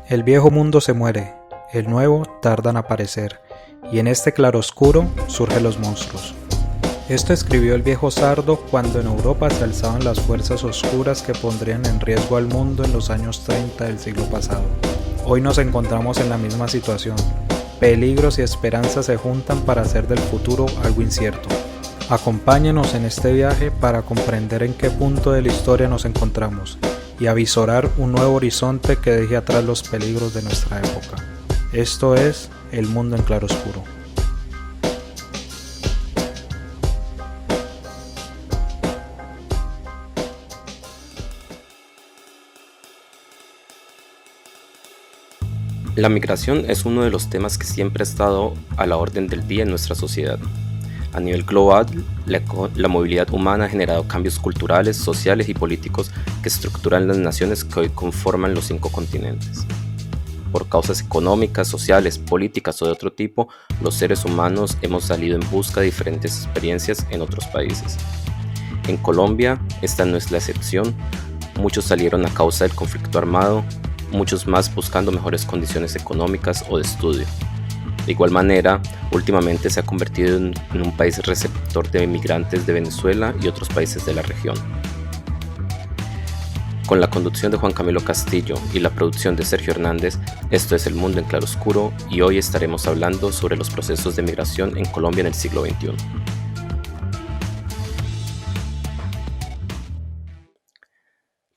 El viejo mundo se muere, el nuevo tarda en aparecer, y en este claroscuro surgen los monstruos. Esto escribió el viejo Sardo cuando en Europa se alzaban las fuerzas oscuras que pondrían en riesgo al mundo en los años 30 del siglo pasado. Hoy nos encontramos en la misma situación. Peligros y esperanzas se juntan para hacer del futuro algo incierto. Acompáñenos en este viaje para comprender en qué punto de la historia nos encontramos y avisorar un nuevo horizonte que deje atrás los peligros de nuestra época. Esto es El Mundo en Claroscuro. La migración es uno de los temas que siempre ha estado a la orden del día en nuestra sociedad. A nivel global, la movilidad humana ha generado cambios culturales, sociales y políticos que estructuran las naciones que hoy conforman los 5 continentes. Por causas económicas, sociales, políticas o de otro tipo, los seres humanos hemos salido en busca de diferentes experiencias en otros países. En Colombia, esta no es la excepción. Muchos salieron a causa del conflicto armado, muchos más buscando mejores condiciones económicas o de estudio. De igual manera, últimamente se ha convertido en un país receptor de inmigrantes de Venezuela y otros países de la región. Con la conducción de Juan Camilo Castillo y la producción de Sergio Hernández, esto es El Mundo en Claroscuro y hoy estaremos hablando sobre los procesos de migración en Colombia en el siglo XXI.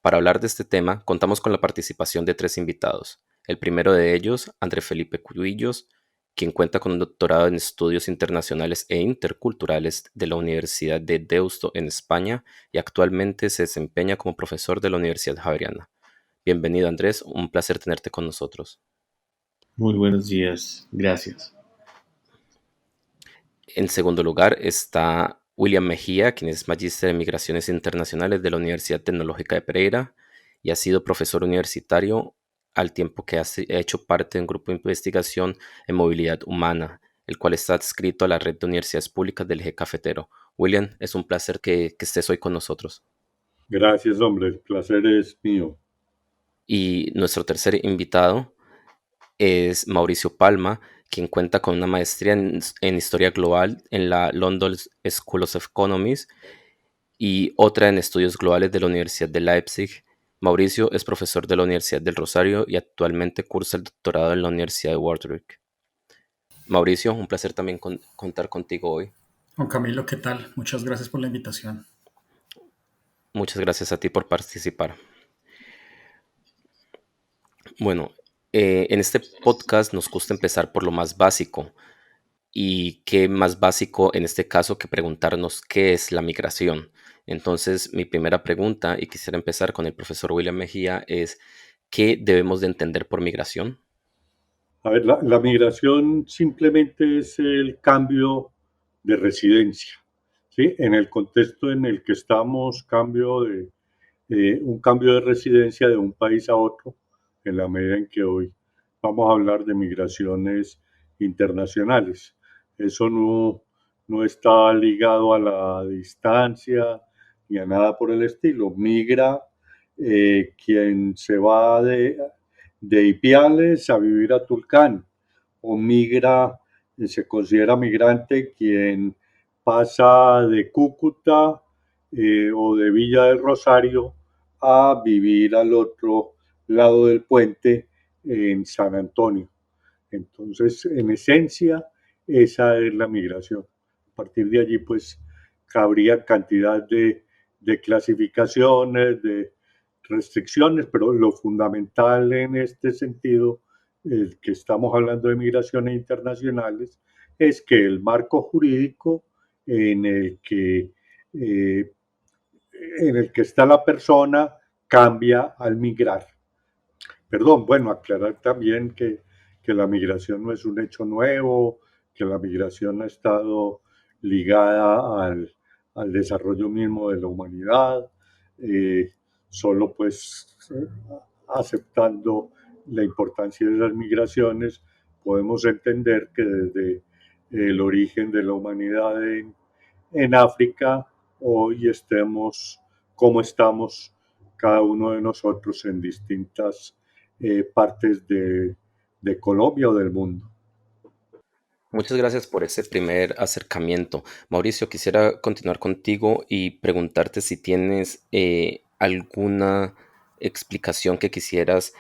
Para hablar de este tema, contamos con la participación de 3 invitados. El primero de ellos, André Felipe Cubillos, quien cuenta con un doctorado en estudios internacionales e interculturales de la Universidad de Deusto en España y actualmente se desempeña como profesor de la Universidad Javeriana. Bienvenido, Andrés, un placer tenerte con nosotros. Muy buenos días, gracias. En segundo lugar está William Mejía, quien es magíster en Migraciones Internacionales de la Universidad Tecnológica de Pereira y ha sido profesor universitario al tiempo que ha hecho parte de un grupo de investigación en movilidad humana, el cual está adscrito a la red de universidades públicas del eje cafetero. William, es un placer que estés hoy con nosotros. Gracias, hombre, el placer es mío. Y nuestro tercer invitado es Mauricio Palma, quien cuenta con una maestría en Historia Global en la London School of Economics y otra en Estudios Globales de la Universidad de Leipzig. Mauricio es profesor de la Universidad del Rosario y actualmente cursa el doctorado en la Universidad de Warwick. Mauricio, un placer también contar contigo hoy. Juan Camilo, ¿qué tal? Muchas gracias por la invitación. Muchas gracias a ti por participar. Bueno, en este podcast nos gusta empezar por lo más básico. Y qué más básico en este caso que preguntarnos qué es la migración. Entonces, mi primera pregunta, y quisiera empezar con el profesor William Mejía, es ¿qué debemos de entender por migración? A ver, la migración simplemente es el cambio de residencia, ¿sí? En el contexto en el que estamos, un cambio de residencia de un país a otro, en la medida en que hoy vamos a hablar de migraciones internacionales. Eso no está ligado a la distancia ni a nada por el estilo. Migra quien se va de Ipiales a vivir a Tulcán, o migra, se considera migrante quien pasa de Cúcuta o de Villa del Rosario a vivir al otro lado del puente en San Antonio. Entonces, en esencia, esa es la migración. A partir de allí, pues, cabría cantidad de clasificaciones, de restricciones, pero lo fundamental en este sentido, el que estamos hablando de migraciones internacionales, es que el marco jurídico en el que, eh, en el que está la persona cambia al migrar. Perdón, bueno, aclarar también que la migración no es un hecho nuevo, que la migración ha estado ligada al desarrollo mismo de la humanidad, eh, solo pues aceptando la importancia de las migraciones, podemos entender que desde el origen de la humanidad en África, hoy estemos como estamos cada uno de nosotros en distintas partes de Colombia o del mundo. Muchas gracias por ese primer acercamiento. Mauricio, quisiera continuar contigo y preguntarte si tienes alguna explicación que quisieras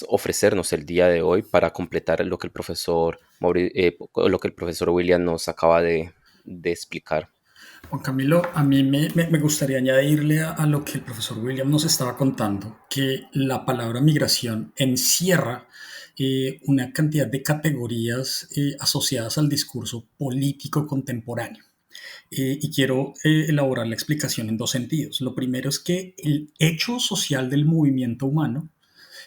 ofrecernos el día de hoy para completar lo que lo que el profesor William nos acaba de explicar. Juan Camilo, a mí me gustaría añadirle a lo que el profesor William nos estaba contando, que la palabra migración encierra una cantidad de categorías asociadas al discurso político contemporáneo. Y quiero elaborar la explicación en dos sentidos. Lo primero es que el hecho social del movimiento humano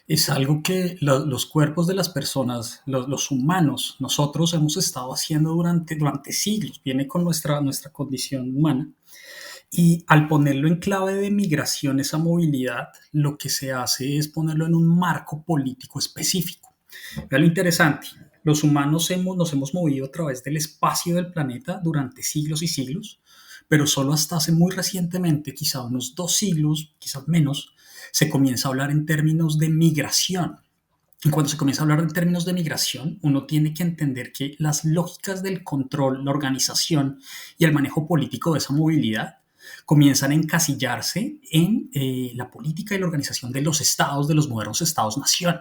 es algo que los cuerpos de las personas, los humanos, nosotros hemos estado haciendo durante siglos, viene con nuestra condición humana. Y al ponerlo en clave de migración, esa movilidad, lo que se hace es ponerlo en un marco político específico. Vean lo interesante, los humanos nos hemos movido a través del espacio del planeta durante siglos y siglos, pero solo hasta hace muy recientemente, quizá unos 2 siglos, quizás menos, se comienza a hablar en términos de migración. Y cuando se comienza a hablar en términos de migración, uno tiene que entender que las lógicas del control, la organización y el manejo político de esa movilidad comienzan a encasillarse en la política y la organización de los estados, de los modernos estados-nación.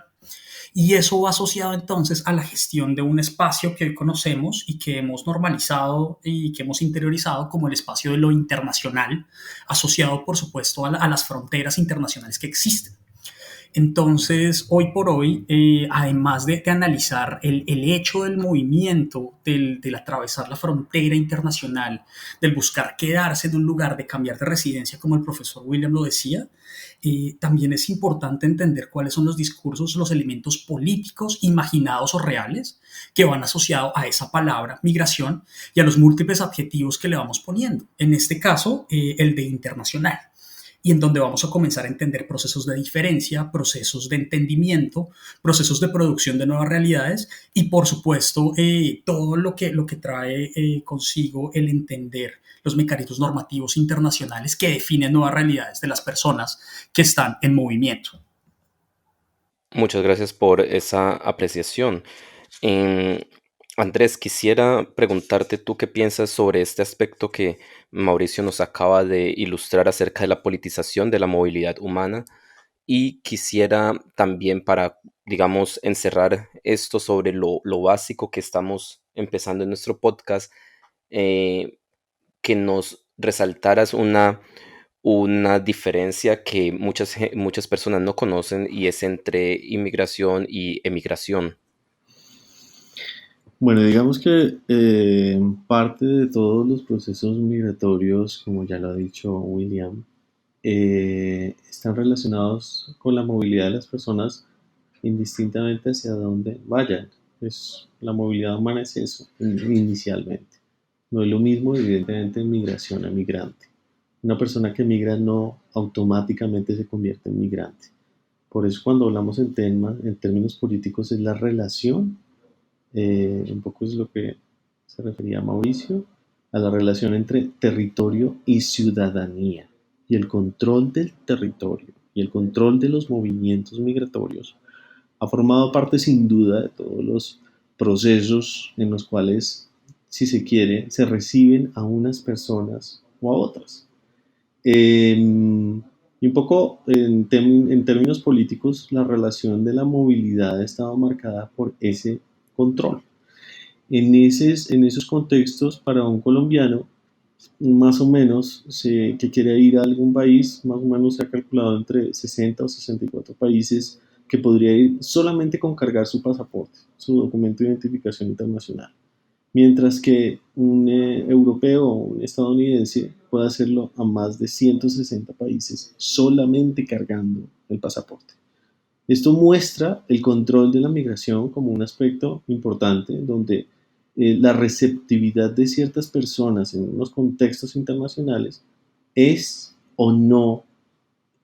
Y eso va asociado entonces a la gestión de un espacio que hoy conocemos y que hemos normalizado y que hemos interiorizado como el espacio de lo internacional, asociado por supuesto a las fronteras internacionales que existen. Entonces, hoy por hoy, además de analizar el hecho del movimiento, del atravesar la frontera internacional, del buscar quedarse en un lugar, de cambiar de residencia, como el profesor William lo decía, también es importante entender cuáles son los discursos, los elementos políticos, imaginados o reales, que van asociados a esa palabra migración y a los múltiples adjetivos que le vamos poniendo. En este caso, el de internacional, y en donde vamos a comenzar a entender procesos de diferencia, procesos de entendimiento, procesos de producción de nuevas realidades y, por supuesto, todo lo que trae consigo el entender los mecanismos normativos internacionales que definen nuevas realidades de las personas que están en movimiento. Muchas gracias por esa apreciación. Em, Andrés, quisiera preguntarte tú qué piensas sobre este aspecto que Mauricio nos acaba de ilustrar acerca de la politización de la movilidad humana y quisiera también para, digamos, encerrar esto sobre lo básico que estamos empezando en nuestro podcast, eh, que nos resaltaras una diferencia que muchas personas no conocen y es entre inmigración y emigración. Bueno, digamos que parte de todos los procesos migratorios, como ya lo ha dicho William, están relacionados con la movilidad de las personas indistintamente hacia dónde vayan. La movilidad humana es eso, inicialmente. No es lo mismo, evidentemente, en migración a migrante. Una persona que migra no automáticamente se convierte en migrante. Por eso cuando hablamos en términos políticos es la relación, un poco es lo que se refería a Mauricio, a la relación entre territorio y ciudadanía y el control del territorio y el control de los movimientos migratorios ha formado parte sin duda de todos los procesos en los cuales, si se quiere, se reciben a unas personas o a otras. Y un poco en términos políticos, la relación de la movilidad ha estado marcada por ese control. En esos contextos, para un colombiano, más o menos, que quiere ir a algún país, más o menos se ha calculado entre 60 o 64 países que podría ir solamente con cargar su pasaporte, su documento de identificación internacional. Mientras que un europeo o un estadounidense puede hacerlo a más de 160 países solamente cargando el pasaporte. Esto muestra el control de la migración como un aspecto importante donde la receptividad de ciertas personas en unos contextos internacionales es o no,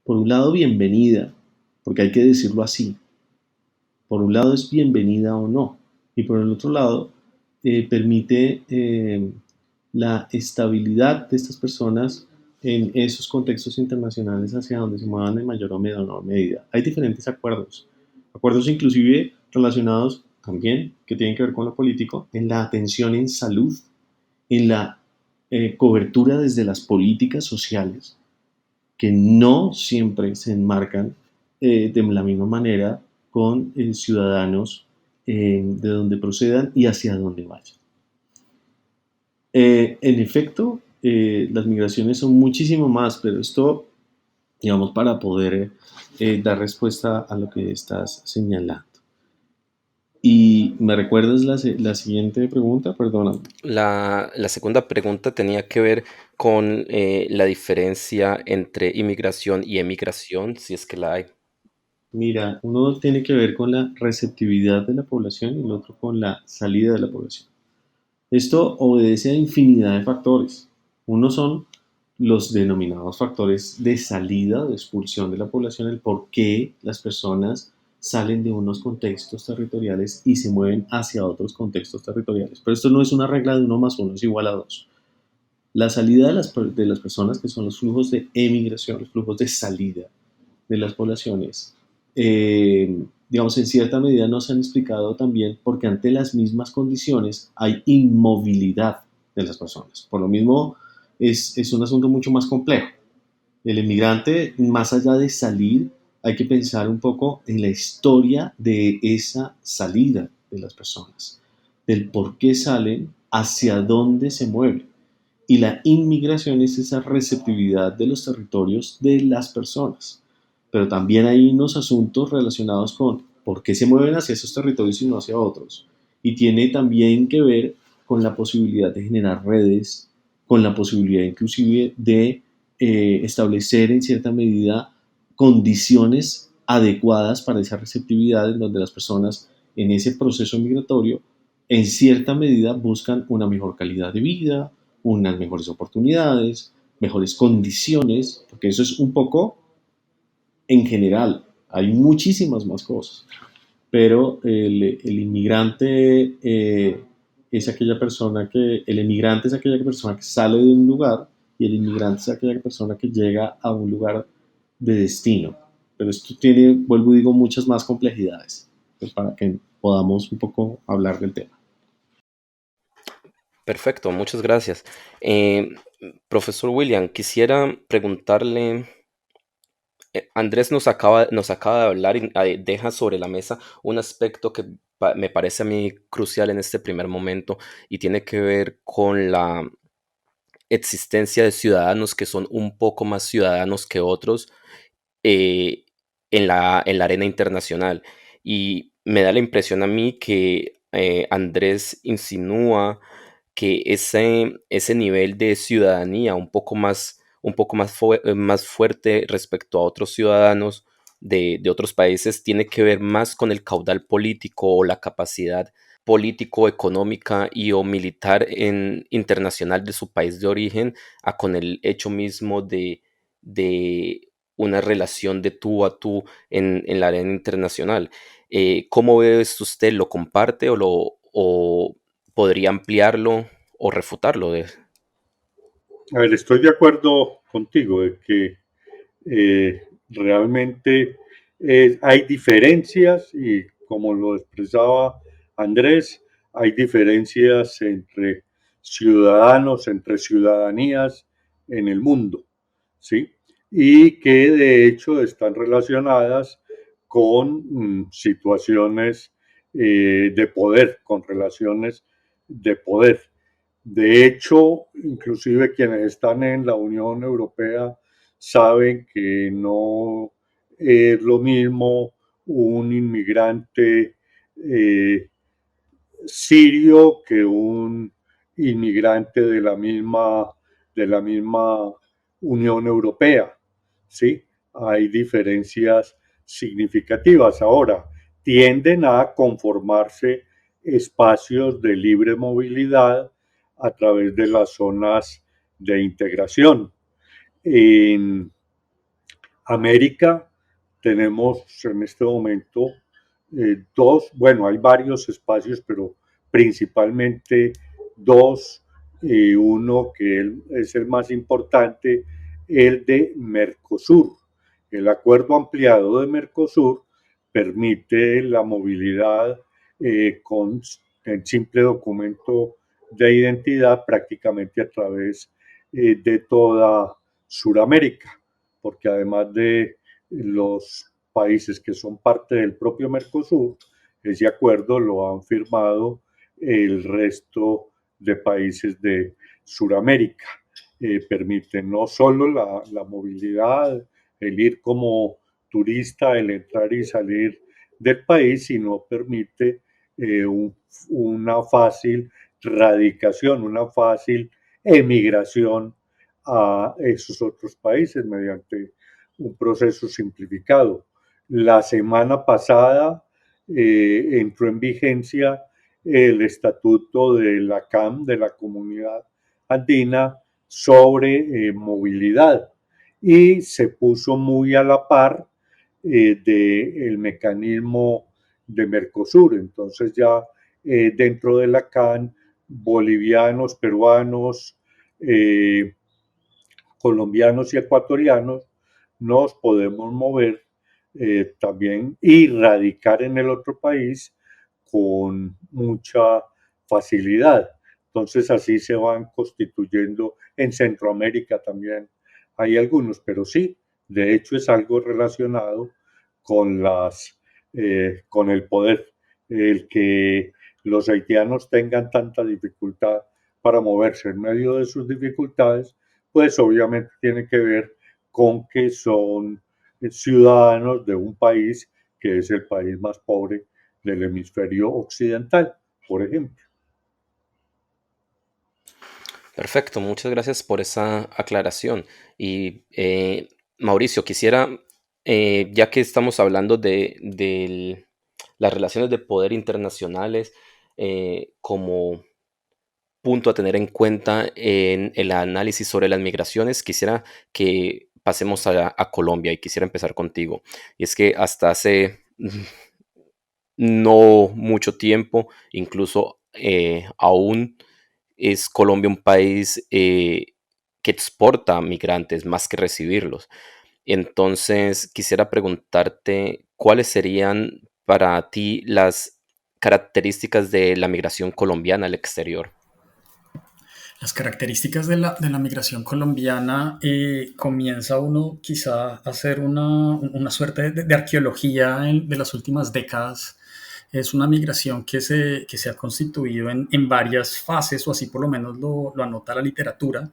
por un lado, bienvenida, porque hay que decirlo así. Por un lado es bienvenida o no, y por el otro lado permite la estabilidad de estas personas en esos contextos internacionales hacia donde se muevan en mayor o menor medida. Hay diferentes acuerdos, acuerdos inclusive relacionados también, que tienen que ver con lo político, en la atención en salud, en la cobertura desde las políticas sociales, que no siempre se enmarcan de la misma manera con ciudadanos de donde procedan y hacia donde vayan. En efecto, las migraciones son muchísimo más, pero esto, digamos, para poder dar respuesta a lo que estás señalando. ¿Y me recuerdas la siguiente pregunta? Perdóname. La segunda pregunta tenía que ver con la diferencia entre inmigración y emigración, si es que la hay. Mira, uno tiene que ver con la receptividad de la población y el otro con la salida de la población. Esto obedece a infinidad de factores. Uno son los denominados factores de salida, de expulsión de la población, el por qué las personas salen de unos contextos territoriales y se mueven hacia otros contextos territoriales. Pero esto no es una regla de 1 más 1 es igual a 2. La salida de las personas, que son los flujos de emigración, los flujos de salida de las poblaciones, digamos, en cierta medida nos han explicado también porque ante las mismas condiciones hay inmovilidad de las personas. Por lo mismo, es un asunto mucho más complejo. El emigrante, más allá de salir, hay que pensar un poco en la historia de esa salida de las personas, del por qué salen, hacia dónde se mueven. Y la inmigración es esa receptividad de los territorios de las personas. Pero también hay unos asuntos relacionados con por qué se mueven hacia esos territorios y no hacia otros. Y tiene también que ver con la posibilidad de generar redes, con la posibilidad inclusive de establecer en cierta medida condiciones adecuadas para esa receptividad en donde las personas en ese proceso migratorio en cierta medida buscan una mejor calidad de vida, unas mejores oportunidades, mejores condiciones, porque eso es un poco en general. Hay muchísimas más cosas, pero el inmigrante es aquella persona que, el emigrante es aquella persona que sale de un lugar y el inmigrante es aquella persona que llega a un lugar de destino. Pero esto tiene, vuelvo y digo, muchas más complejidades, pues para que podamos un poco hablar del tema. Perfecto, muchas gracias. Eh, Profesor William, quisiera preguntarle, Andrés nos acaba de hablar y deja sobre la mesa un aspecto que me parece a mí crucial en este primer momento y tiene que ver con la existencia de ciudadanos que son un poco más ciudadanos que otros eh, en la arena internacional. Y me da la impresión a mí que Andrés insinúa que ese nivel de ciudadanía más fuerte respecto a otros ciudadanos de otros países tiene que ver más con el caudal político o la capacidad político, económica y o militar internacional de su país de origen a con el hecho mismo de una relación de tú a tú en la arena internacional. ¿Cómo ve esto usted? ¿Lo comparte o podría ampliarlo o refutarlo? A ver, estoy de acuerdo contigo de que realmente hay diferencias y como lo expresaba Andrés, hay diferencias entre ciudadanos, entre ciudadanías en el mundo, ¿sí? Y que de hecho están relacionadas con situaciones de poder, con relaciones de poder. De hecho, inclusive quienes están en la Unión Europea saben que no es lo mismo un inmigrante sirio que un inmigrante de la misma Unión Europea, ¿sí? Hay diferencias significativas. Ahora, tienden a conformarse espacios de libre movilidad a través de las zonas de integración. En América tenemos en este momento bueno, hay varios espacios, pero principalmente dos. Uno que es el más importante el de Mercosur. El acuerdo ampliado de Mercosur permite la movilidad con el simple documento de identidad prácticamente a través de toda Sudamérica, porque además de los países que son parte del propio Mercosur, ese acuerdo lo han firmado el resto de países de Sudamérica. Permite no solo la movilidad, el ir como turista, el entrar y salir del país, sino permite una fácil radicación, una fácil emigración a esos otros países mediante un proceso simplificado. La semana pasada entró en vigencia el estatuto de la CAM, de la Comunidad Andina, sobre movilidad y se puso muy a la par del mecanismo de Mercosur. Entonces ya dentro de la CAN, bolivianos, peruanos, colombianos y ecuatorianos nos podemos mover también y radicar en el otro país con mucha facilidad. Entonces así se van constituyendo en Centroamérica también. Hay algunos, pero sí, de hecho es algo relacionado con con el poder, el que los haitianos tengan tanta dificultad para moverse en medio de sus dificultades, pues obviamente tiene que ver con que son ciudadanos de un país que es el país más pobre del hemisferio occidental, por ejemplo. Perfecto, muchas gracias por esa aclaración. Y Mauricio, quisiera, ya que estamos hablando de las relaciones de poder internacionales como punto a tener en cuenta en el análisis sobre las migraciones, quisiera que pasemos a Colombia y quisiera empezar contigo. Y es que hasta hace no mucho tiempo, incluso aún es Colombia un país que exporta migrantes más que recibirlos. Entonces, quisiera preguntarte cuáles serían para ti las características de la migración colombiana al exterior. Las características de la migración colombiana, comienza uno quizá a hacer una suerte de arqueología de las últimas décadas. Es una migración que se ha constituido en varias fases, o así por lo menos lo anota la literatura,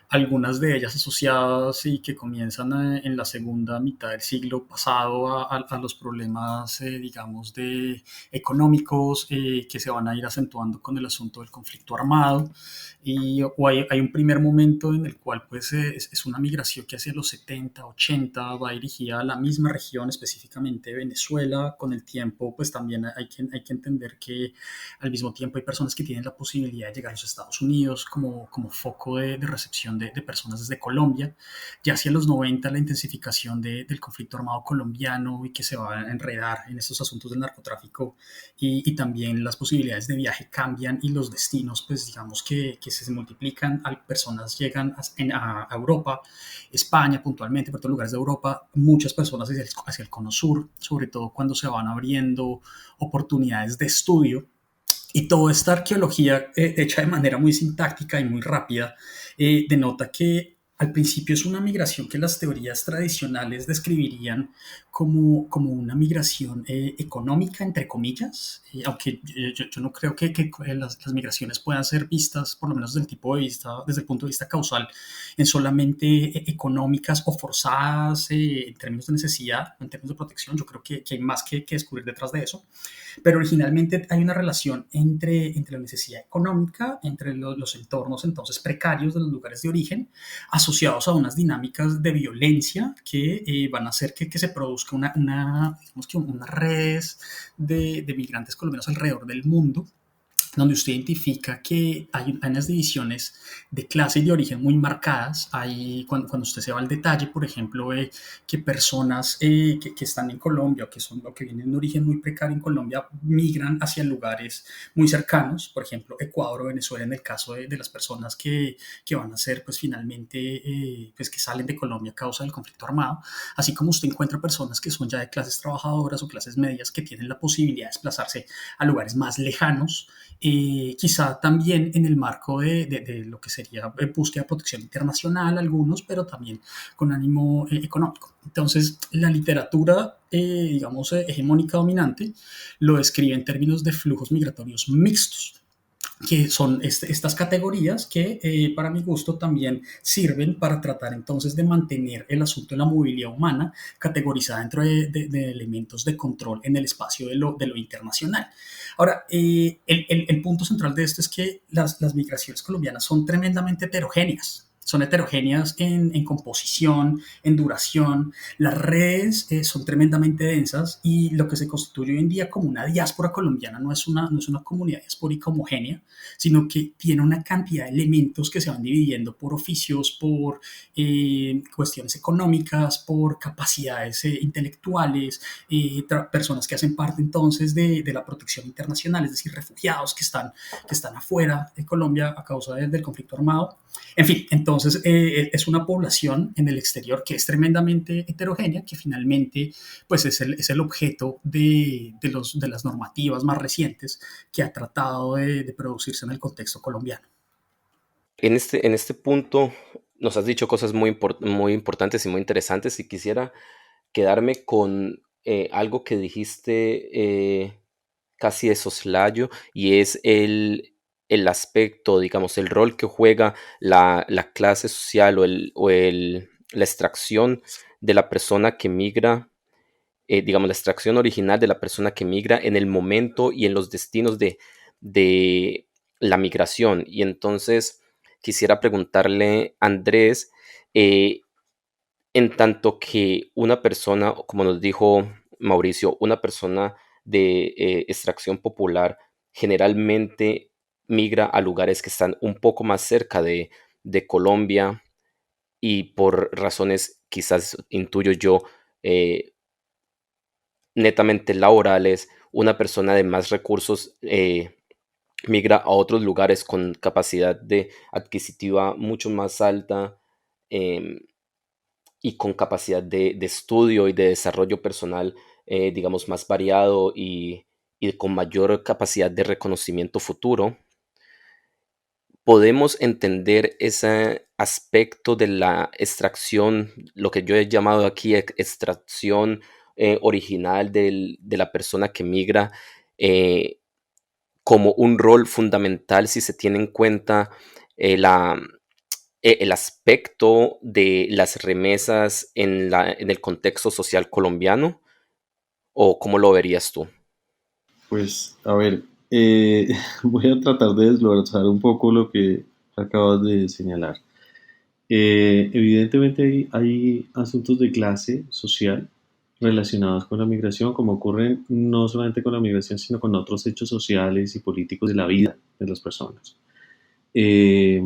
algunas de ellas asociadas y que comienzan en la segunda mitad del siglo pasado a los problemas, digamos, económicos, que se van a ir acentuando con el asunto del conflicto armado. O hay un primer momento en el cual pues, es una migración que hacia los 70, 80 va dirigida a la misma región, específicamente Venezuela. Con el tiempo, pues también hay que entender que al mismo tiempo hay personas que tienen la posibilidad de llegar a los Estados Unidos como foco de recepción de personas desde Colombia. Ya hacia los 90 la intensificación del conflicto armado colombiano y que se va a enredar en estos asuntos del narcotráfico y también las posibilidades de viaje cambian y los destinos, pues digamos que se multiplican, personas llegan a Europa, España puntualmente, por todos lugares de Europa, muchas personas hacia el cono sur, sobre todo cuando se van abriendo oportunidades de estudio. Y toda esta arqueología, hecha de manera muy sintáctica y muy rápida, denota que al principio es una migración que las teorías tradicionales describirían como una migración económica, entre comillas, aunque yo no creo que las migraciones puedan ser vistas, por lo menos desde el punto de vista causal, en solamente económicas o forzadas en términos de necesidad, en términos de protección. Yo creo que hay más que descubrir detrás de eso. Pero originalmente hay una relación entre la necesidad económica, entre los entornos entonces precarios de los lugares de origen, asociados a unas dinámicas de violencia que van a hacer que se produzca digamos que unas redes de migrantes colombianos alrededor del mundo, donde usted identifica que hay unas divisiones de clase y de origen muy marcadas. Hay, cuando usted se va al detalle, por ejemplo, que personas que están en Colombia o que, son, o que vienen de origen muy precario en Colombia migran hacia lugares muy cercanos, por ejemplo, Ecuador o Venezuela, en el caso de las personas que van a ser, pues finalmente, pues que salen de Colombia a causa del conflicto armado, así como usted encuentra personas que son ya de clases trabajadoras o clases medias que tienen la posibilidad de desplazarse a lugares más lejanos, quizá también en el marco de lo que sería búsqueda de protección internacional, algunos, pero también con ánimo económico. Entonces, la literatura, digamos, hegemónica dominante, lo describe en términos de flujos migratorios mixtos, que son estas categorías que para mi gusto también sirven para tratar entonces de mantener el asunto de la movilidad humana categorizada dentro de elementos de control en el espacio de lo internacional. Ahora, el punto central de esto es que las migraciones colombianas son tremendamente heterogéneas. Son heterogéneas en composición, en duración. Las redes son tremendamente densas y lo que se constituye hoy en día como una diáspora colombiana no es una comunidad diaspórica homogénea, sino que tiene una cantidad de elementos que se van dividiendo por oficios, por cuestiones económicas, por capacidades intelectuales, personas que hacen parte entonces de la protección internacional, es decir, refugiados que están afuera de Colombia a causa del conflicto armado. En fin, entonces es una población en el exterior que es tremendamente heterogénea, que finalmente pues es el objeto de las normativas más recientes que ha tratado de producirse en el contexto colombiano. En este punto nos has dicho cosas muy importantes y muy interesantes y quisiera quedarme con algo que dijiste casi de soslayo y es el aspecto, digamos, el rol que juega la clase social la extracción de la persona que migra, digamos, la extracción original de la persona que migra en el momento y en los destinos de la migración. Y entonces quisiera preguntarle a Andrés, eh, en tanto que una persona, como nos dijo Mauricio, una persona de extracción popular generalmente migra a lugares que están un poco más cerca de Colombia y por razones, quizás intuyo yo, eh, netamente laborales, una persona de más recursos migra a otros lugares con capacidad de adquisitiva mucho más alta, em, y con capacidad de estudio y de desarrollo personal, digamos, más variado y con mayor capacidad de reconocimiento futuro. Podemos entender ese aspecto de la extracción, lo que yo he llamado aquí extracción original de la persona que migra, eh, como un rol fundamental si se tiene en cuenta el aspecto de las remesas en el contexto social colombiano, o cómo lo verías tú. Pues, a ver, voy a tratar de desglosar un poco lo que acabas de señalar. Evidentemente hay asuntos de clase social relacionados con la migración, como ocurren no solamente con la migración, sino con otros hechos sociales y políticos de la vida de las personas. Eh,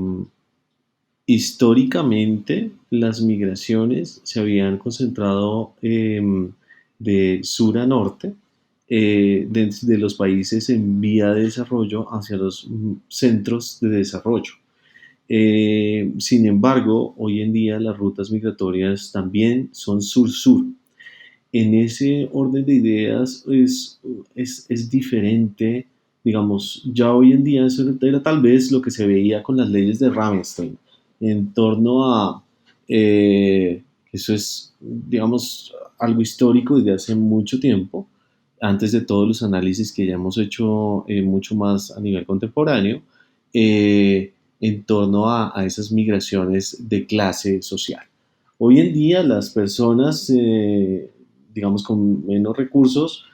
Históricamente, las migraciones se habían concentrado de sur a norte, de los países en vía de desarrollo hacia los centros de desarrollo. Sin embargo, hoy en día las rutas migratorias también son sur-sur. En ese orden de ideas es diferente, digamos, ya hoy en día eso era tal vez lo que se veía con las leyes de Ramstein, en torno a, eso es, digamos, algo histórico desde hace mucho tiempo, antes de todos los análisis que ya hemos hecho mucho más a nivel contemporáneo, en torno a esas migraciones de clase social. Hoy en día las personas, digamos, con menos recursos,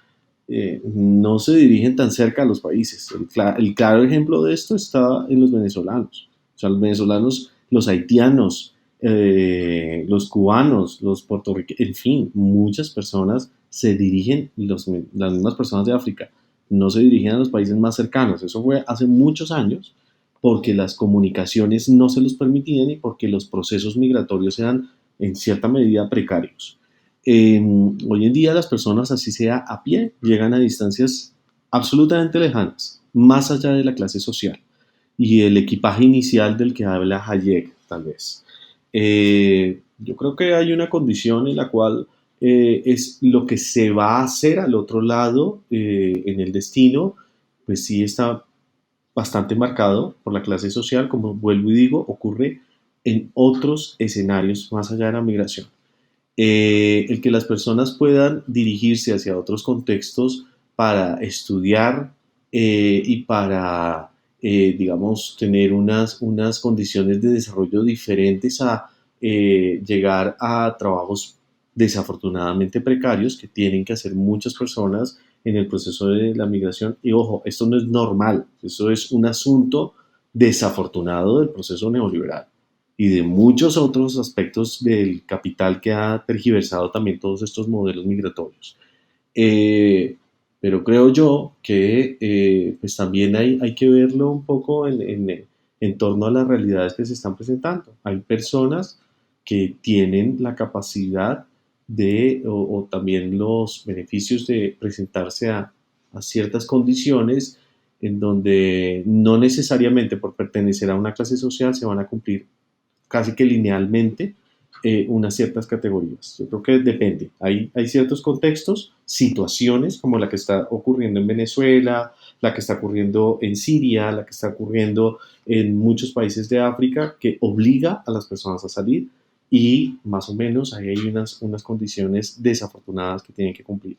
no se dirigen tan cerca a los países. El claro ejemplo de esto está en los venezolanos. O sea, los venezolanos, los haitianos, los cubanos, los puertorriqueños, en fin, muchas personas se dirigen, las mismas personas de África, no se dirigían a los países más cercanos. Eso fue hace muchos años porque las comunicaciones no se los permitían y porque los procesos migratorios eran en cierta medida precarios. Hoy en día las personas, así sea a pie, llegan a distancias absolutamente lejanas, más allá de la clase social y el equipaje inicial del que habla Hayek, tal vez. Yo creo que hay una condición en la cual es lo que se va a hacer al otro lado en el destino, pues sí está bastante marcado por la clase social, como vuelvo y digo, ocurre en otros escenarios más allá de la migración. El que las personas puedan dirigirse hacia otros contextos para estudiar y para, digamos, tener unas condiciones de desarrollo diferentes a llegar a trabajos desafortunadamente precarios que tienen que hacer muchas personas en el proceso de la migración. Y ojo, esto no es normal, eso es un asunto desafortunado del proceso neoliberal y de muchos otros aspectos del capital que ha tergiversado también todos estos modelos migratorios. Eh, pero creo yo que pues también hay que verlo un poco en torno a las realidades que se están presentando. Hay personas que tienen la capacidad o también los beneficios de presentarse a ciertas condiciones en donde no necesariamente por pertenecer a una clase social se van a cumplir casi que linealmente unas ciertas categorías. Yo creo que depende. Hay ciertos contextos, situaciones como la que está ocurriendo en Venezuela, la que está ocurriendo en Siria, la que está ocurriendo en muchos países de África, que obliga a las personas a salir y más o menos ahí hay unas condiciones desafortunadas que tienen que cumplir.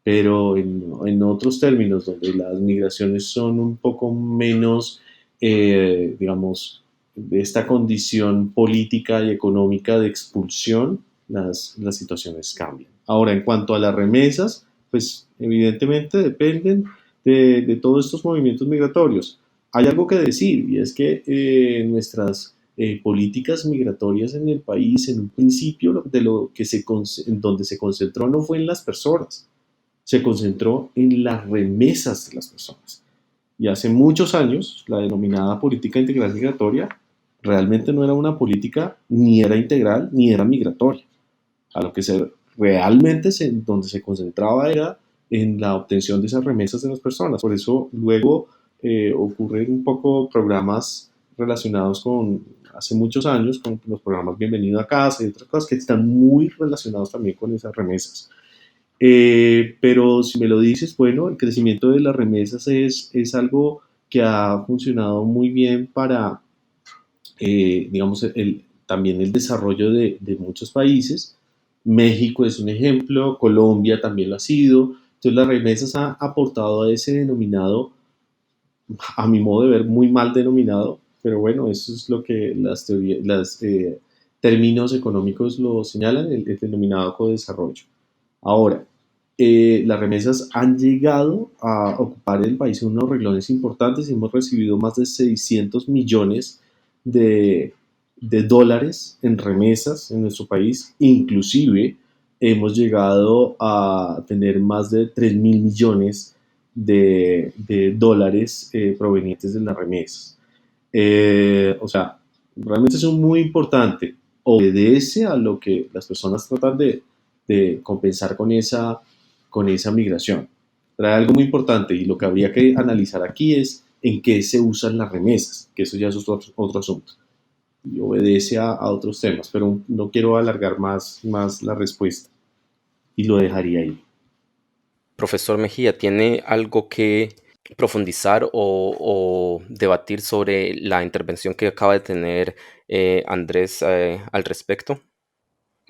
Pero en otros términos, donde las migraciones son un poco menos, digamos, de esta condición política y económica de expulsión, las situaciones cambian. Ahora, en cuanto a las remesas, pues evidentemente dependen de todos estos movimientos migratorios. Hay algo que decir y es que nuestras políticas migratorias en el país, en un principio, de lo que en donde se concentró no fue en las personas, se concentró en las remesas de las personas. Y hace muchos años, la denominada política integral migratoria realmente no era una política, ni era integral, ni era migratoria. A lo que donde se concentraba era en la obtención de esas remesas de las personas. Por eso luego ocurren un poco programas relacionados con, hace muchos años, con los programas Bienvenido a Casa y otras cosas que están muy relacionados también con esas remesas. Pero si me lo dices, bueno, el crecimiento de las remesas es algo que ha funcionado muy bien para, digamos, también el desarrollo de muchos países. México es un ejemplo, Colombia también lo ha sido. Entonces las remesas han aportado a ese denominado, a mi modo de ver, muy mal denominado, pero bueno, eso es lo que los términos económicos lo señalan, el denominado co-desarrollo. Ahora, las remesas han llegado a ocupar el país en unos renglones importantes y hemos recibido más de 600 millones de, de dólares en remesas en nuestro país. Inclusive hemos llegado a tener más de 3.000 millones de dólares provenientes de las remesas. O sea, realmente es muy importante. Obedece a lo que las personas tratan de compensar con esa migración. Trae algo muy importante y lo que habría que analizar aquí es en qué se usan las remesas, que eso ya es otro asunto y obedece a otros temas, pero no quiero alargar más la respuesta y lo dejaría ahí. Profesor Mejía, ¿tiene algo que profundizar o debatir sobre la intervención que acaba de tener Andrés al respecto?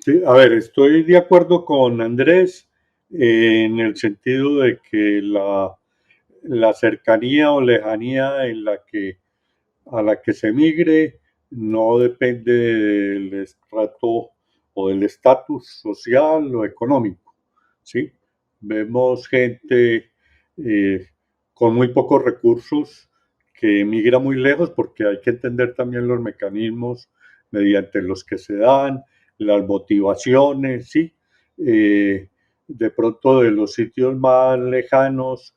Sí, a ver, estoy de acuerdo con Andrés en el sentido de que la cercanía o lejanía a la que se migre no depende del estrato o del estatus social o económico, ¿sí? Vemos gente con muy pocos recursos que emigra muy lejos porque hay que entender también los mecanismos mediante los que se dan, las motivaciones, ¿sí? De pronto de los sitios más lejanos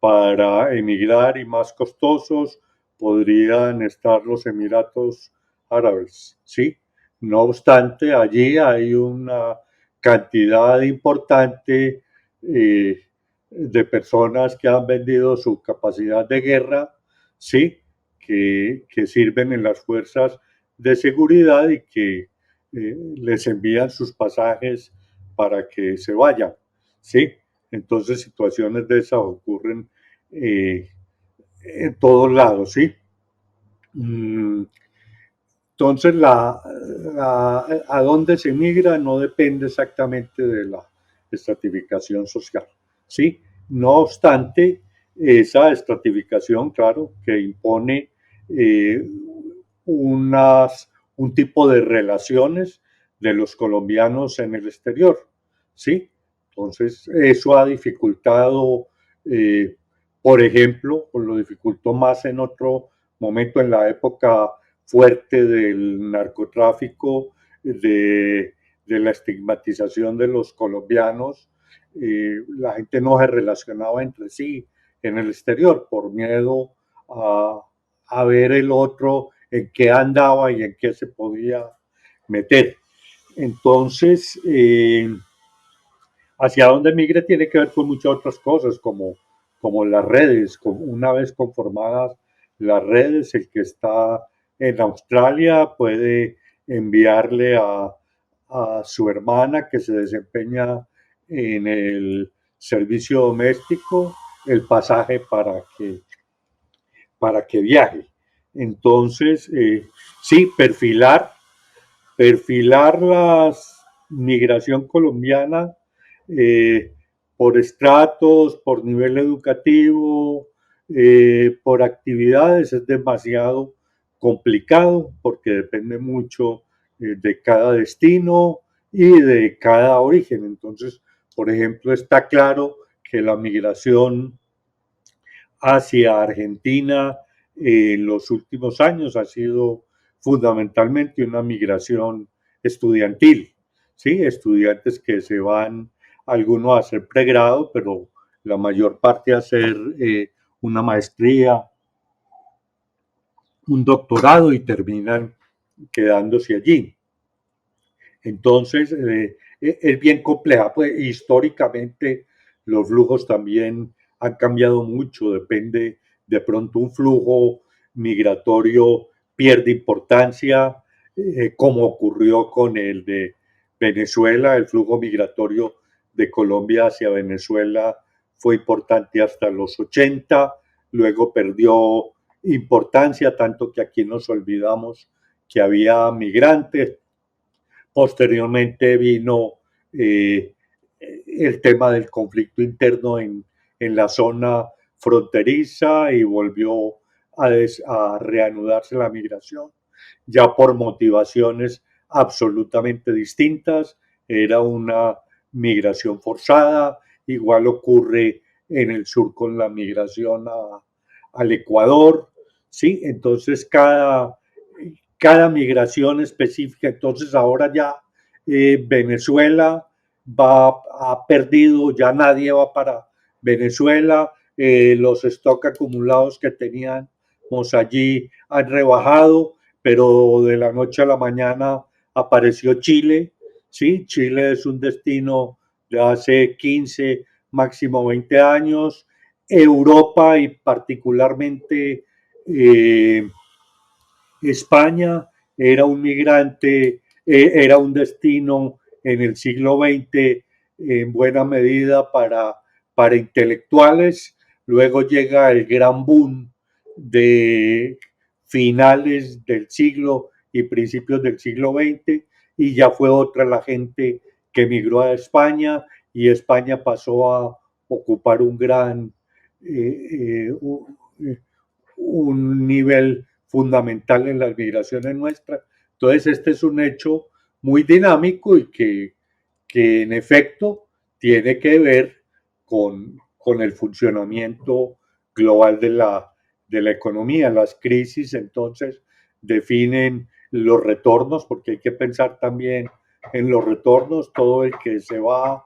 para emigrar y más costosos podrían estar los Emiratos Árabes, ¿sí? No obstante, allí hay una cantidad importante de personas que han vendido su capacidad de guerra, ¿sí? Que sirven en las fuerzas de seguridad y que les envían sus pasajes para que se vayan, ¿sí? Entonces situaciones de esas ocurren eh, en todos lados, ¿sí? Entonces, a dónde se migra no depende exactamente de la estratificación social, ¿sí? No obstante, esa estratificación, claro, que impone eh, un tipo de relaciones de los colombianos en el exterior, ¿sí? Entonces, eso ha dificultado, eh, por ejemplo, o lo dificultó más en otro momento, en la época fuerte del narcotráfico, de la estigmatización de los colombianos. La gente no se relacionaba entre sí en el exterior por miedo a ver el otro en qué andaba y en qué se podía meter. Entonces, hacia dónde migre tiene que ver con muchas otras cosas, como las redes. Una vez conformadas las redes, el que está en Australia puede enviarle a su hermana que se desempeña en el servicio doméstico el pasaje para que viaje. Entonces, sí, perfilar la migración colombiana eh, por estratos, por nivel educativo, por actividades es demasiado complicado porque depende mucho de cada destino y de cada origen. Entonces, por ejemplo, está claro que la migración hacia Argentina en los últimos años ha sido fundamentalmente una migración estudiantil, ¿sí? Estudiantes que se van, algunos a hacer pregrado, pero la mayor parte a hacer una maestría, un doctorado y terminan quedándose allí. Entonces, es bien compleja. Pues, históricamente, los flujos también han cambiado mucho. Depende, de pronto, un flujo migratorio pierde importancia, como ocurrió con el de Venezuela. El flujo migratorio de Colombia hacia Venezuela fue importante hasta los 80, luego perdió importancia, tanto que aquí nos olvidamos que había migrantes. Posteriormente vino el tema del conflicto interno en la zona fronteriza y volvió a reanudarse la migración, ya por motivaciones absolutamente distintas. Era una migración forzada, igual ocurre en el sur con la migración al Ecuador, ¿sí? Entonces cada migración específica. Entonces ahora ya Venezuela ha perdido, ya nadie va para Venezuela, los stock acumulados que teníamos allí han rebajado, pero de la noche a la mañana apareció Chile, ¿sí? Chile es un destino de hace 15, máximo 20 años, Europa y particularmente España era un migrante, era un destino en el siglo XX en buena medida para intelectuales. Luego llega el gran boom de finales del siglo y principios del siglo XX y ya fue otra la gente que emigró a España y España pasó a ocupar un nivel fundamental en las migraciones nuestras. Entonces, este es un hecho muy dinámico y que en efecto tiene que ver con el funcionamiento global de la economía. Las crisis entonces definen los retornos, porque hay que pensar también en los retornos. Todo el que se va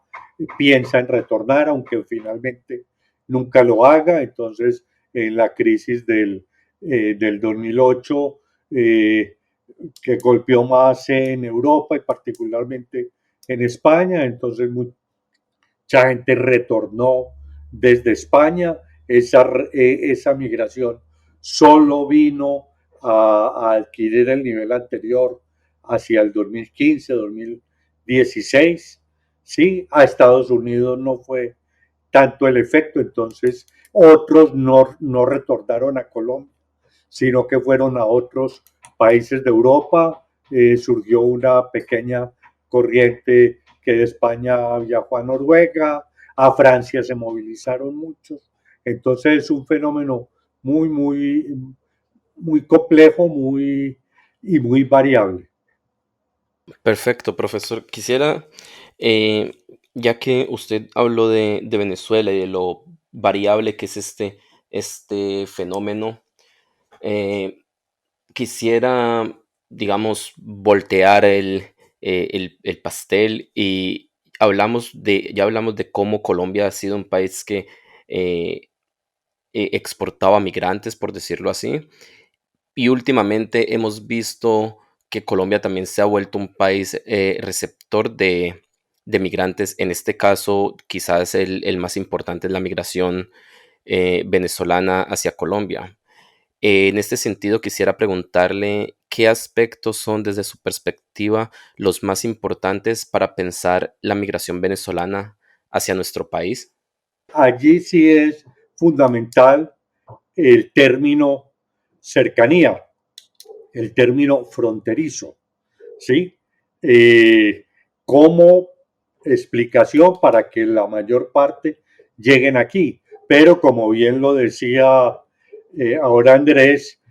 piensa en retornar, aunque finalmente nunca lo haga. Entonces, en la crisis del 2008, que golpeó más en Europa y particularmente en España, entonces mucha gente retornó desde España. Esa migración solo vino a adquirir el nivel anterior hacia el 2015, 2016. Sí, a Estados Unidos no fue tanto el efecto, entonces otros no retornaron a Colombia, sino que fueron a otros países de Europa. Surgió una pequeña corriente que de España viajó a Noruega, a Francia se movilizaron muchos. Entonces es un fenómeno muy complejo y muy variable. Perfecto, profesor. Quisiera, eh, ya que usted habló de Venezuela y de lo variable que es este fenómeno, eh, quisiera, digamos, voltear el pastel y ya hablamos de cómo Colombia ha sido un país que eh, exportaba migrantes, por decirlo así. Y últimamente hemos visto que Colombia también se ha vuelto un país receptor de migrantes. En este caso, quizás el más importante es la migración venezolana hacia Colombia. En este sentido, quisiera preguntarle qué aspectos son desde su perspectiva los más importantes para pensar la migración venezolana hacia nuestro país. Allí sí es fundamental el término cercanía, el término fronterizo, ¿sí? Como explicación para que la mayor parte lleguen aquí. Pero como bien lo decía ahora Andrés,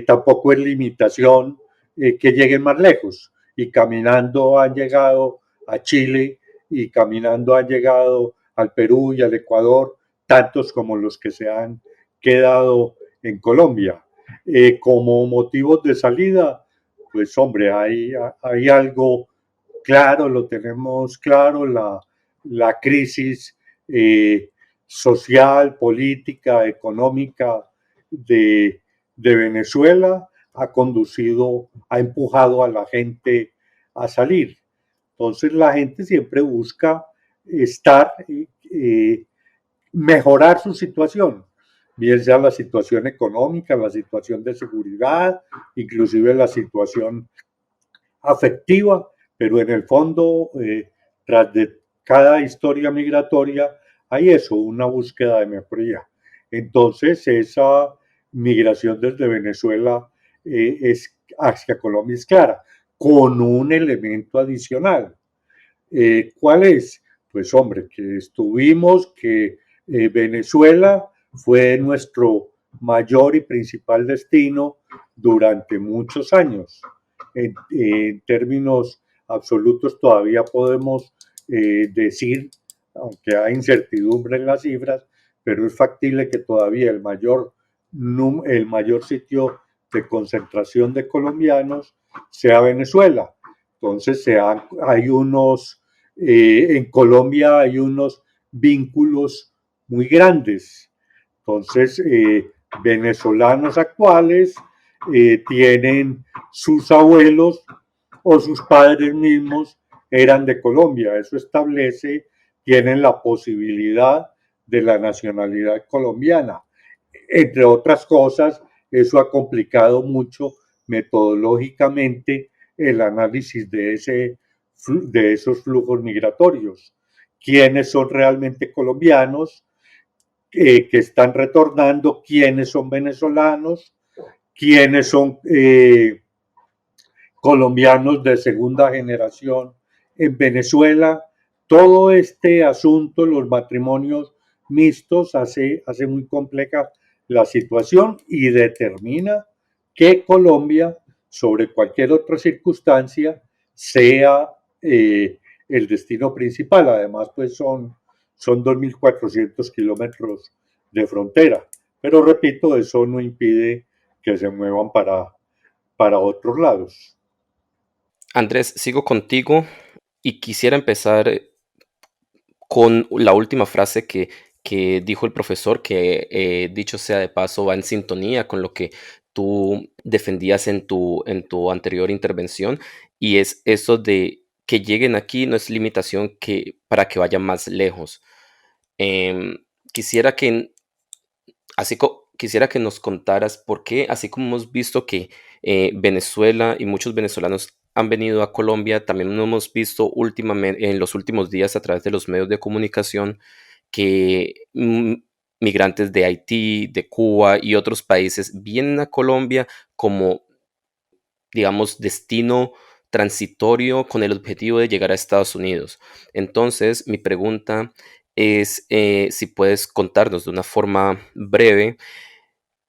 tampoco es limitación que lleguen más lejos. Y caminando han llegado a Chile y caminando han llegado al Perú y al Ecuador, tantos como los que se han quedado en Colombia. Como motivos de salida, pues hombre, hay algo claro, lo tenemos claro, la crisis social, política, económica de Venezuela ha empujado a la gente a salir. Entonces la gente siempre busca estar, mejorar su situación, bien sea la situación económica, la situación de seguridad, inclusive la situación afectiva, pero en el fondo, tras de cada historia migratoria, hay eso, una búsqueda de mejoría. Entonces, esa migración desde Venezuela hacia Colombia es clara, con un elemento adicional. ¿Cuál es? Pues hombre, que Venezuela fue nuestro mayor y principal destino durante muchos años. En términos absolutos todavía podemos decir, aunque hay incertidumbre en las cifras, pero es factible que todavía el mayor sitio de concentración de colombianos sea Venezuela. Entonces en Colombia hay unos vínculos muy grandes. Entonces, venezolanos actuales tienen sus abuelos o sus padres mismos eran de Colombia. Eso tienen la posibilidad de la nacionalidad colombiana. Entre otras cosas, eso ha complicado mucho metodológicamente el análisis de esos flujos migratorios. ¿Quiénes son realmente colombianos que están retornando? ¿Quiénes son venezolanos? ¿Quiénes son colombianos de segunda generación en Venezuela? Todo este asunto, los matrimonios mixtos, hace muy compleja la situación y determina que Colombia, sobre cualquier otra circunstancia, sea el destino principal. Además, pues son 2.400 kilómetros de frontera. Pero repito, eso no impide que se muevan para otros lados. Andrés, sigo contigo y quisiera empezar con la última frase que dijo el profesor, que dicho sea de paso va en sintonía con lo que tú defendías en tu anterior intervención, y es eso de que lleguen aquí no es limitación que, para que vayan más lejos. Em, quisiera que quisiera que nos contaras por qué, así como hemos visto que Venezuela y muchos venezolanos han venido a Colombia, también lo hemos visto últimamente, en los últimos días a través de los medios de comunicación, que migrantes de Haití, de Cuba y otros países vienen a Colombia como, digamos, destino transitorio con el objetivo de llegar a Estados Unidos. Entonces, mi pregunta es si puedes contarnos de una forma breve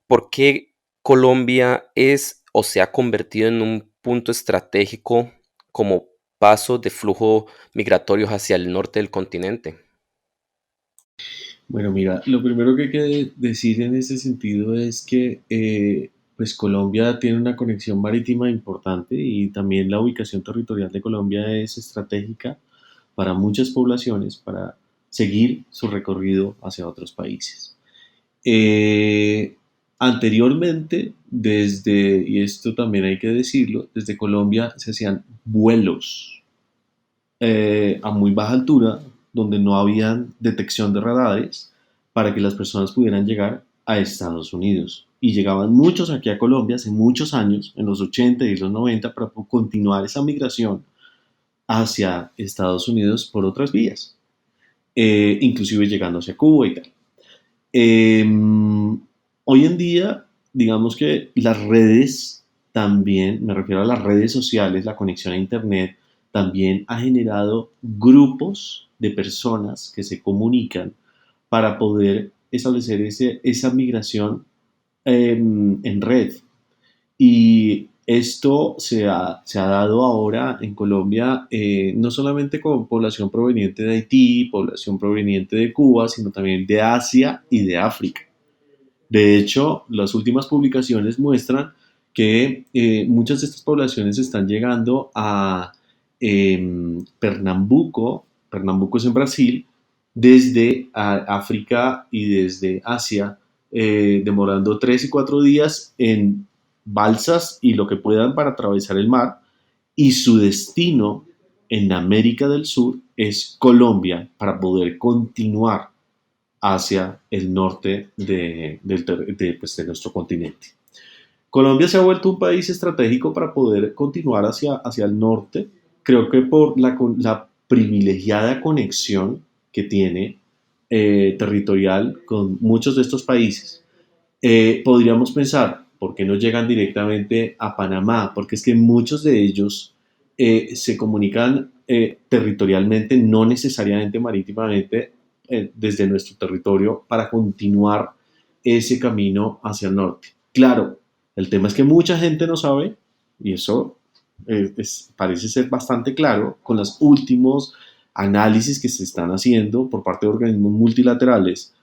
por qué Colombia es o se ha convertido en un punto estratégico como paso de flujo migratorios hacia el norte del continente. Bueno, mira, lo primero que hay que decir en este sentido es que pues Colombia tiene una conexión marítima importante y también la ubicación territorial de Colombia es estratégica para muchas poblaciones para seguir su recorrido hacia otros países. Eh, Anteriormente, y esto también hay que decirlo, desde Colombia se hacían vuelos a muy baja altura, donde no había detección de radares, para que las personas pudieran llegar a Estados Unidos. Y llegaban muchos aquí a Colombia hace muchos años, en los 80 y los 90, para continuar esa migración hacia Estados Unidos por otras vías, inclusive llegando hacia Cuba y tal. Hoy en día, digamos que las redes también, me refiero a las redes sociales, la conexión a Internet, también ha generado grupos de personas que se comunican para poder establecer esa migración en red. Y esto se ha dado ahora en Colombia, no solamente con población proveniente de Haití, población proveniente de Cuba, sino también de Asia y de África. De hecho, las últimas publicaciones muestran que muchas de estas poblaciones están llegando a Pernambuco. Pernambuco es en Brasil, desde África y desde Asia, demorando 3 y 4 días en balsas y lo que puedan para atravesar el mar, y su destino en América del Sur es Colombia para poder continuar hacia el norte pues, de nuestro continente. Colombia se ha vuelto un país estratégico para poder continuar hacia el norte, creo que por la privilegiada conexión que tiene territorial con muchos de estos países. Podríamos pensar, ¿por qué no llegan directamente a Panamá? Porque es que muchos de ellos se comunican territorialmente, no necesariamente marítimamente, desde nuestro territorio para continuar ese camino hacia el norte. Claro, el tema es que mucha gente no sabe, y eso parece ser bastante claro con los últimos análisis que se están haciendo por parte de organismos multilaterales.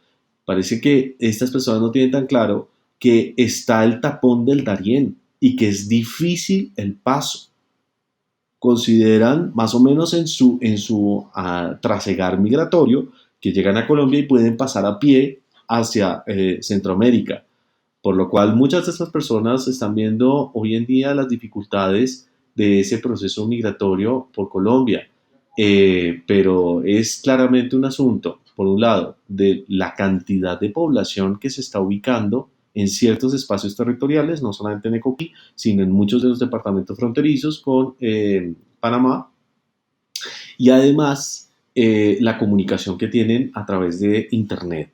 Parece que estas personas no tienen tan claro que está el tapón del Darién y que es difícil el paso. Consideran más o menos en su trasegar migratorio que llegan a Colombia y pueden pasar a pie hacia Centroamérica, por lo cual muchas de estas personas están viendo hoy en día las dificultades de ese proceso migratorio por Colombia. Pero es claramente un asunto, por un lado, de la cantidad de población que se está ubicando en ciertos espacios territoriales, no solamente en Ecoquí, sino en muchos de los departamentos fronterizos con Panamá, y además la comunicación que tienen a través de Internet,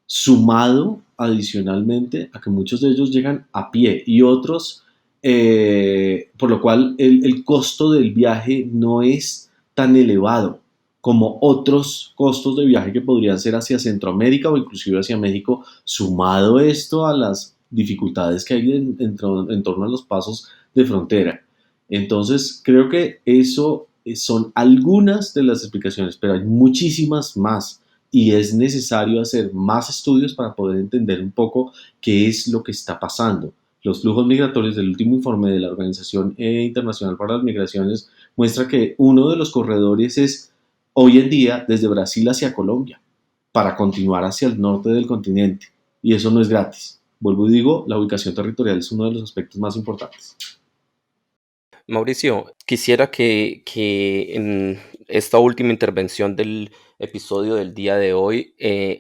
sumado adicionalmente a que muchos de ellos llegan a pie y otros, por lo cual el costo del viaje no es tan elevado como otros costos de viaje que podrían ser hacia Centroamérica o inclusive hacia México, sumado esto a las dificultades que hay en torno a los pasos de frontera. Entonces, creo que eso son algunas de las explicaciones, pero hay muchísimas más y es necesario hacer más estudios para poder entender un poco qué es lo que está pasando. Los flujos migratorios del último informe de la Organización Internacional para las Migraciones muestra que uno de los corredores es hoy en día desde Brasil hacia Colombia. para continuar hacia el norte del continente. Y eso no es gratis. Vuelvo y digo, la ubicación territorial es uno de los aspectos más importantes. Mauricio, quisiera que en esta última intervención del episodio del día de hoy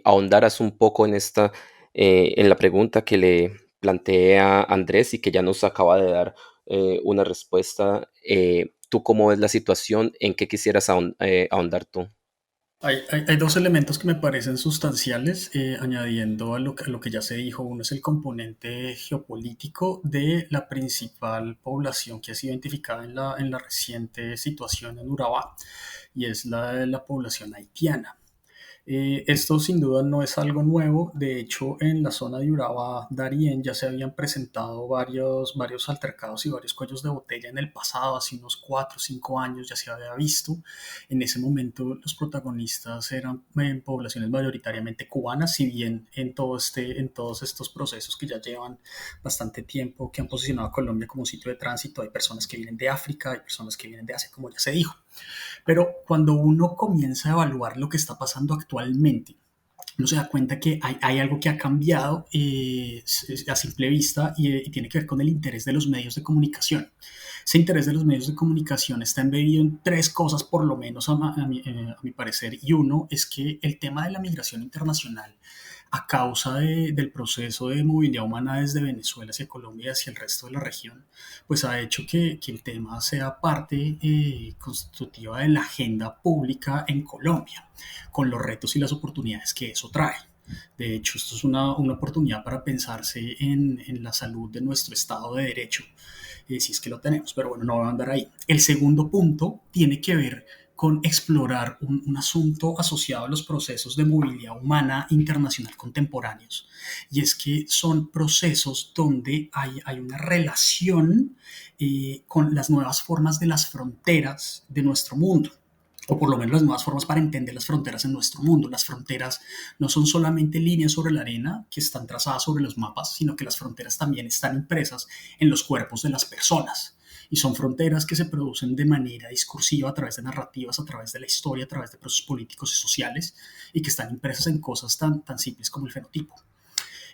ahondaras un poco en la pregunta que le planteé a Andrés y que ya nos acaba de dar una respuesta. ¿Tú cómo ves la situación? ¿En qué quisieras ahondar tú? Hay dos elementos que me parecen sustanciales, añadiendo a lo que ya se dijo. Uno es el componente geopolítico de la principal población que ha sido identificada en la reciente situación en Urabá, y es la de la población haitiana. Esto sin duda no es algo nuevo. De hecho, en la zona de Urabá, Darién, ya se habían presentado varios altercados y varios cuellos de botella en el pasado, hace unos 4 o 5 años ya se había visto. En ese momento los protagonistas eran en poblaciones mayoritariamente cubanas, si bien en todos estos procesos que ya llevan bastante tiempo, que han posicionado a Colombia como un sitio de tránsito, hay personas que vienen de África, hay personas que vienen de Asia, como ya se dijo. Pero cuando uno comienza a evaluar lo que está pasando actualmente, uno se da cuenta que hay algo que ha cambiado a simple vista y tiene que ver con el interés de los medios de comunicación. Ese interés de los medios de comunicación está embebido en tres cosas, por lo menos a mi parecer, y uno es que el tema de la migración internacional a causa del proceso de movilidad humana desde Venezuela hacia Colombia y hacia el resto de la región, pues ha hecho que el tema sea parte constitutiva de la agenda pública en Colombia, con los retos y las oportunidades que eso trae. De hecho, esto es una oportunidad para pensarse en la salud de nuestro Estado de Derecho, si es que lo tenemos, pero bueno, no voy a andar ahí. El segundo punto tiene que ver con explorar un asunto asociado a los procesos de movilidad humana internacional contemporáneos. Y es que son procesos donde hay una relación con las nuevas formas de las fronteras de nuestro mundo, o por lo menos las nuevas formas para entender las fronteras en nuestro mundo. Las fronteras no son solamente líneas sobre la arena que están trazadas sobre los mapas, sino que las fronteras también están impresas en los cuerpos de las personas. Y son fronteras que se producen de manera discursiva a través de narrativas, a través de la historia, a través de procesos políticos y sociales, y que están impresas en cosas tan simples como el fenotipo.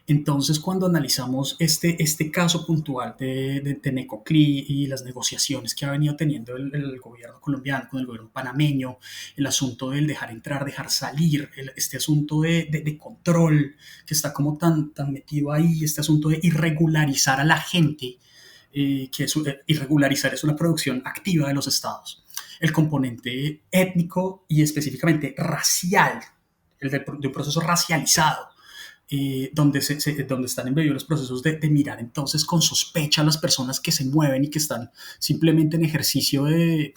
Entonces, cuando analizamos este caso puntual de Necoclí y las negociaciones que ha venido teniendo el gobierno colombiano con el gobierno panameño, el asunto del dejar entrar, dejar salir, este asunto de control que está como tan metido ahí, este asunto de irregularizar a la gente, irregularizar es una producción activa de los estados. El componente étnico y específicamente racial, de un proceso racializado, donde están embebidos los procesos de mirar entonces con sospecha a las personas que se mueven y que están simplemente en ejercicio de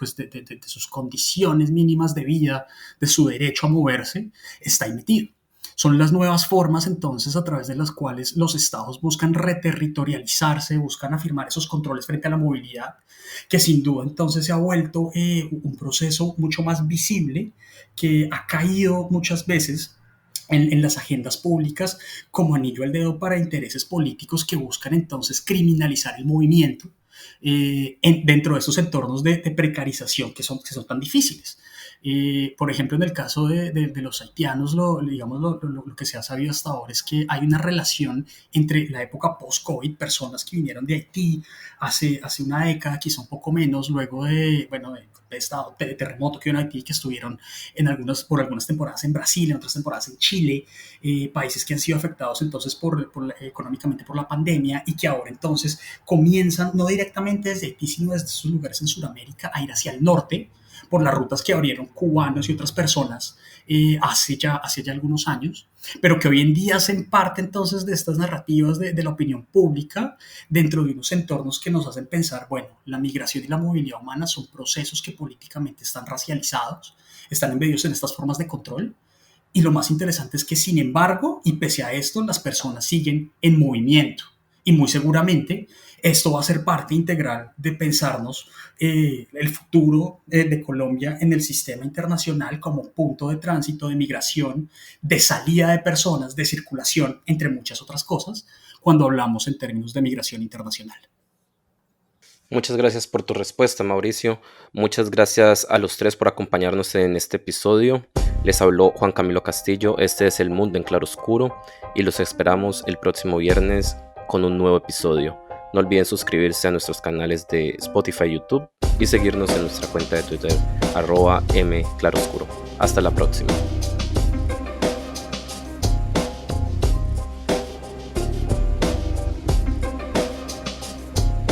sus condiciones mínimas de vida, de su derecho a moverse, está emitido. Son las nuevas formas entonces a través de las cuales los estados buscan reterritorializarse, buscan afirmar esos controles frente a la movilidad, que sin duda entonces se ha vuelto un proceso mucho más visible, que ha caído muchas veces en las agendas públicas como anillo al dedo para intereses políticos que buscan entonces criminalizar el movimiento dentro de esos entornos de precarización que son tan difíciles. Por ejemplo, en el caso de los haitianos, lo que se ha sabido hasta ahora es que hay una relación entre la época post-COVID, personas que vinieron de Haití hace una década, quizá un poco menos, luego de terremoto que hubo en Haití, que estuvieron por algunas temporadas en Brasil, en otras temporadas en Chile, países que han sido afectados entonces económicamente por la pandemia, y que ahora entonces comienzan, no directamente desde Haití, sino desde sus lugares en Sudamérica, a ir hacia el norte, por las rutas que abrieron cubanos y otras personas hace ya algunos años, pero que hoy en día hacen parte entonces de estas narrativas de la opinión pública dentro de unos entornos que nos hacen pensar, bueno, la migración y la movilidad humana son procesos que políticamente están racializados, están embebidos en estas formas de control, y lo más interesante es que sin embargo, y pese a esto, las personas siguen en movimiento, y muy seguramente esto va a ser parte integral de pensarnos el futuro de Colombia en el sistema internacional como punto de tránsito, de migración, de salida de personas, de circulación, entre muchas otras cosas, cuando hablamos en términos de migración internacional. Muchas gracias por tu respuesta, Mauricio. Muchas gracias a los tres por acompañarnos en este episodio. Les habló Juan Camilo Castillo, este es El Mundo en Claroscuro y los esperamos el próximo viernes con un nuevo episodio. No olviden suscribirse a nuestros canales de Spotify y YouTube y seguirnos en nuestra cuenta de Twitter @mclaroscuro. Hasta la próxima.